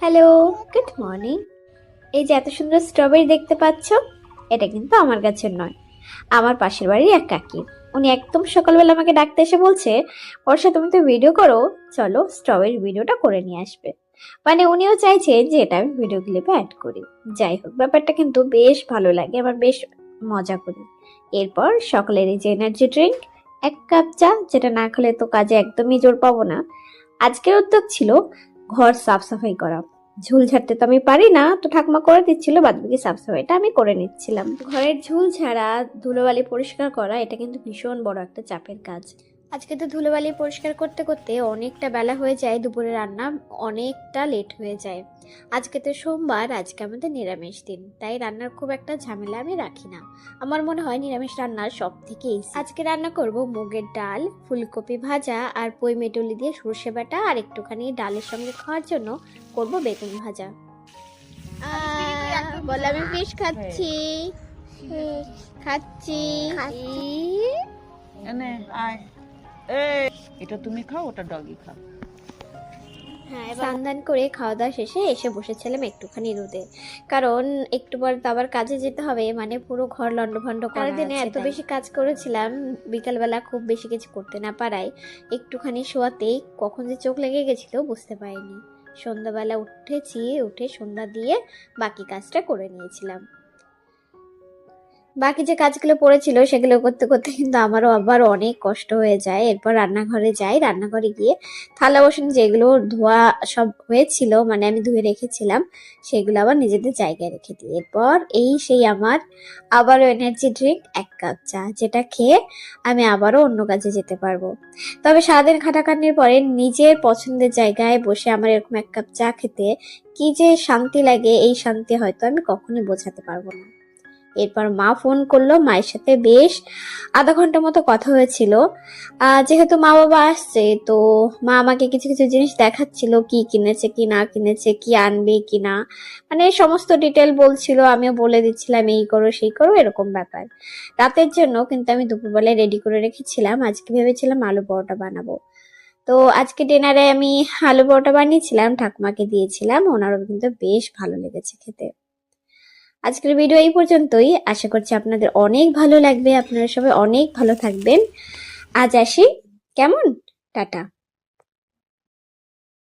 Hello, good morning. এই যে এত সুন্দর স্ট্রবেরি দেখতে পাচ্ছ, এটা কিন্তু আমার গাছের নয়, আমার পাশের বাড়ির এক কাকি। উনি একদম সকালবেলা আমাকে ডাকতে এসে বলছে, বর্ষা তুমি তো ভিডিও করো, চলো স্ট্রবেরি ভিডিওটা করে নিয়ে আসবে। মানে উনিও চাইছেন যে এটা আমি ভিডিও ক্লিপে অ্যাড করি। যাই হোক, ব্যাপারটা কিন্তু বেশ ভালো লাগে, আমার বেশ মজা করি। এরপর সকালের এই যে এনার্জি ড্রিঙ্ক, 1 কাপ চা, যেটা না খেলে তো কাজে একদমই জোর পাবো না। আজকের উদ্যোগ ছিল ঘর সাফ সাফাই করা। ঝুল ঝাড়তে তো আমি পারি না, তো ঠাকুমা করে দিচ্ছিল, বাদবাকি সাফ সাফাইটা আমি করে নিচ্ছিলাম। ঘরের ঝুল ঝাড়া, ধুলোবালি পরিষ্কার করা, এটা কিন্তু ভীষণ বড় একটা চাপের কাজ। আজকে তো ধুলোবালি পরিষ্কার করতে করতে অনেকটা বেলা হয়ে যায়, দুপুরে রান্না অনেকটা লেট হয়ে যায়। আজকে তো সোমবার, আজকে আমাদের নিরামিষ দিন, তাই রান্নার খুব একটা ঝামেলা আমি রাখি না। আমার মনে হয় নিরামিষ রান্নার সব থেকে ইজি। আজকে রান্না করব মুগের ডাল, ফুলকপি ভাজা আর পই মেটুলি দিয়ে সর্ষে বাটা, আর একটুখানি ডালের সঙ্গে খাওয়ার জন্য করব বেগুন ভাজা। বল আমি ফিশ খাচ্ছি, খাচ্ছি। এনে আয়, এই এটা তুমি খাও, ওটা ডগি খাও। হ্যাঁ, স্নান করে খাওয়া দাওয়া শেষে এসে বসেছিলাম একটুখানি রোদে, কারণ একটু পর তো আবার কাজে যেতে হবে, মানে পুরো ঘর লন্ডভন্ড করার দিনে এত বেশি কাজ করেছিলাম, বিকালবেলা খুব বেশি কিছু করতে না পারায় একটুখানি শোয়াতেই কখন যে চোখ লেগে গেছিল বুঝতে পারিনি। সন্ধ্যাবেলা উঠেছি, উঠে সন্ধ্যা দিয়ে বাকি কাজটা করে নিয়েছিলাম। বাকি যে কাজগুলো পড়েছিল সেগুলো করতে করতে কিন্তু আমারও আবার অনেক কষ্ট হয়ে যায়। এরপর রান্নাঘরে যাই, রান্নাঘরে গিয়ে থালা বাসন যেগুলো ধোয়া সব হয়েছিল, মানে আমি ধুয়ে রেখেছিলাম, সেগুলো আবার নিজেদের জায়গায় রেখে দিই। এরপর সেই আমার আবারও এনার্জি ড্রিঙ্ক, 1 কাপ চা, যেটা খেয়ে আমি আবারও অন্য কাজে যেতে পারবো। তবে সারাদিন খাটাখাটনির পরে নিজের পছন্দের জায়গায় বসে আমার এরকম 1 কাপ চা খেতে কি যে শান্তি লাগে, এই শান্তি হয়তো আমি কখনোই বোঝাতে পারবো না। এরপর মা ফোন করলো, মায়ের সাথে বেশ আধা ঘন্টা মতো কথা হয়েছিল। যেহেতু মা বাবা আসছে, তো মা আমাকে কিছু কিছু জিনিস দেখাচ্ছিল, কি কিনেছে কি না কিনেছে, কি আনবে কি না, মানে সমস্ত ডিটেল বলছিল, আমিও বলে দিচ্ছিলাম এই করো সেই করো, এরকম ব্যাপার। রাতের জন্য কিন্তু আমি দুপুরবেলায় রেডি করে রেখেছিলাম, আজকে ভেবেছিলাম আলু পরোটা বানাবো। তো আজকে ডিনারে আমি আলু পরোটা বানিয়েছিলাম, ঠাকুমাকে দিয়েছিলাম, ওনারও কিন্তু বেশ ভালো লেগেছে খেতে। আজকের ভিডিও এই পর্যন্তই, আশা করছি আপনাদের অনেক ভালো লাগবে, আপনারা সবাই অনেক ভালো থাকবেন। আজ আসি, কেমন? টাটা।